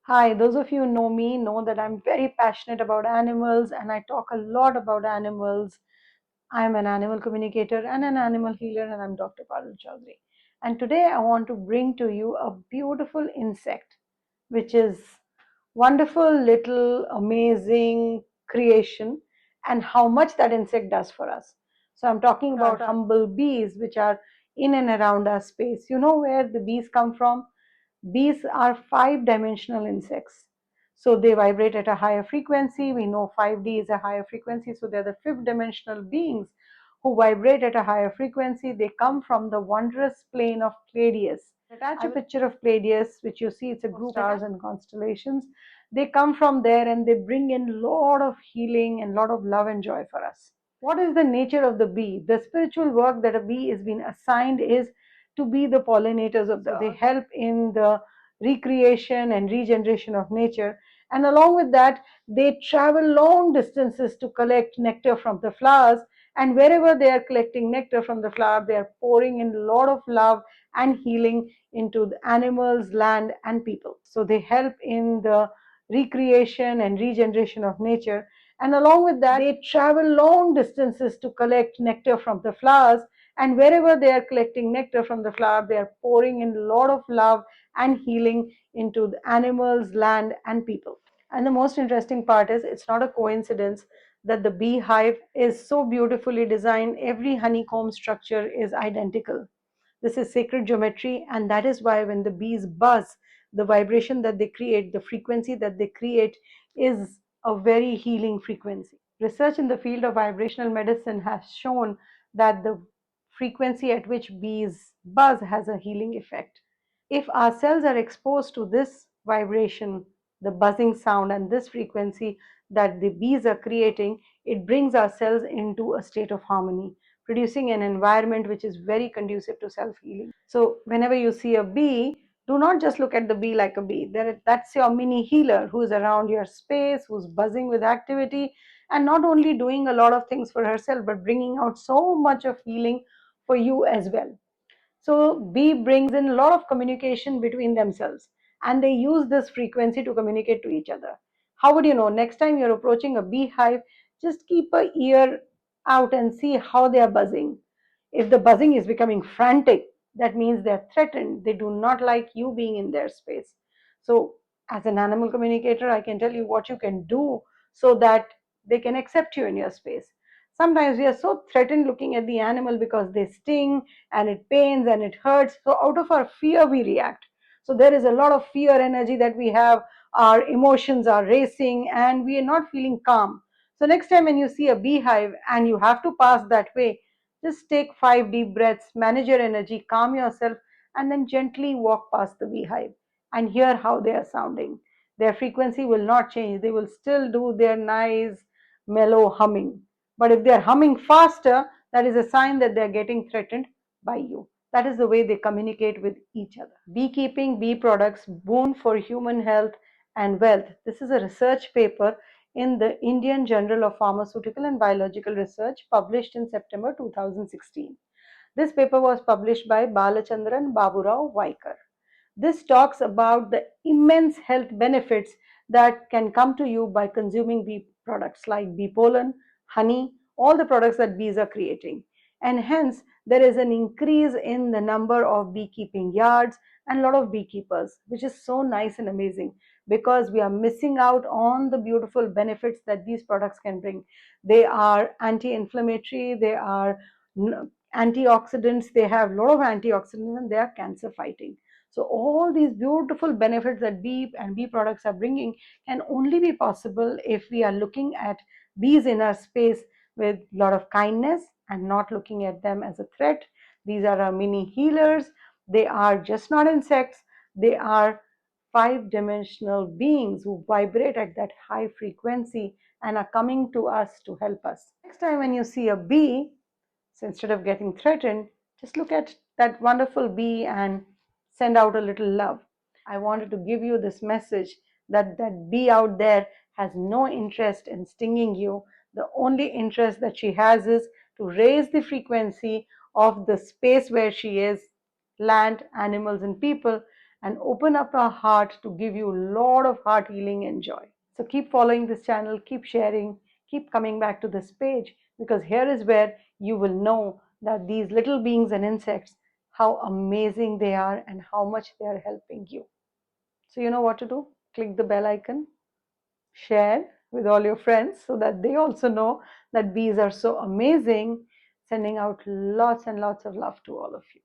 Hi, those of you who know me know that I'm very passionate about animals and I talk a lot about animals. I'm an animal communicator and an animal healer, and I'm Dr. Parul Chaudhri. And today I want to bring to you a beautiful insect, which is wonderful little amazing creation, and how much that insect does for us. So I'm talking about humble bees, which are in and around our space. You know where the bees come from? Bees are five-dimensional insects. So they vibrate at a higher frequency. We know 5D is a higher frequency. So they're the fifth dimensional beings who vibrate at a higher frequency. They come from the wondrous plane of Pleiades. Attach a picture of Pleiades, which you see, it's a group of stars and constellations. They come from there and they bring in a lot of healing and a lot of love and joy for us. What is the nature of the bee? The spiritual work that a bee is being assigned is to be the pollinators of the earth. They help in the recreation and regeneration of nature. And along with that, they travel long distances to collect nectar from the flowers. And wherever they are collecting nectar from the flower, they are pouring in a lot of love and healing into the animals, land, and people. So they help in the recreation and regeneration of nature. And along with that, they travel long distances to collect nectar from the flowers. And wherever they are collecting nectar from the flower, they are pouring in a lot of love and healing into the animals, land, and people. And the most interesting part is it's not a coincidence that the beehive is so beautifully designed. Every honeycomb structure is identical. This is sacred geometry, and that is why when the bees buzz, the vibration that they create, the frequency that they create is a very healing frequency. Research in the field of vibrational medicine has shown that the frequency at which bees buzz has a healing effect. If our cells are exposed to this vibration, the buzzing sound, and this frequency that the bees are creating, it brings our cells into a state of harmony, producing an environment which is very conducive to self-healing. So whenever you see a bee, do not just look at the bee like a bee. That's your mini healer who's around your space, who's buzzing with activity, and not only doing a lot of things for herself, but bringing out so much of healing for you as well. So bee brings in a lot of communication between themselves, and they use this frequency to communicate to each other. How would you know? Next time you're approaching a beehive, just keep an ear out and see how they are buzzing. If the buzzing is becoming frantic, that means they're threatened. They do not like you being in their space. So as an animal communicator, I can tell you what you can do so that they can accept you in your space. Sometimes we are so threatened looking at the animal because they sting and it pains and it hurts. So out of our fear, we react. So there is a lot of fear energy that we have. Our emotions are racing and we are not feeling calm. So next time when you see a beehive and you have to pass that way, just take 5 deep breaths, manage your energy, calm yourself, and then gently walk past the beehive and hear how they are sounding. Their frequency will not change. They will still do their nice, mellow humming. But if they are humming faster, that is a sign that they are getting threatened by you. That is the way they communicate with each other. Beekeeping, bee products, boon for human health and wealth. This is a research paper in the Indian Journal of Pharmaceutical and Biological Research, published in September 2016. This paper was published by Balachandran Baburao Vaikar. This talks about the immense health benefits that can come to you by consuming bee products like bee pollen, honey, all the products that bees are creating. And hence, there is an increase in the number of beekeeping yards and a lot of beekeepers, which is so nice and amazing because we are missing out on the beautiful benefits that these products can bring. They are anti-inflammatory, they are antioxidants, they have a lot of antioxidants, and they are cancer fighting. So all these beautiful benefits that bee and bee products are bringing can only be possible if we are looking at bees in our space with a lot of kindness and not looking at them as a threat. These are our mini healers. They are just not insects. They are five-dimensional beings who vibrate at that high frequency and are coming to us to help us. Next time when you see a bee, so instead of getting threatened, just look at that wonderful bee and send out a little love. I wanted to give you this message that that bee out there has no interest in stinging you. The only interest that she has is to raise the frequency of the space where she is, land, animals, and people, and open up our heart to give you a lot of heart healing and joy. So keep following this channel, keep sharing, keep coming back to this page, because here is where you will know that these little beings and insects, how amazing they are and how much they are helping you. So you know what to do. Click the bell icon, share with all your friends so that they also know that bees are so amazing. Sending out lots and lots of love to all of you.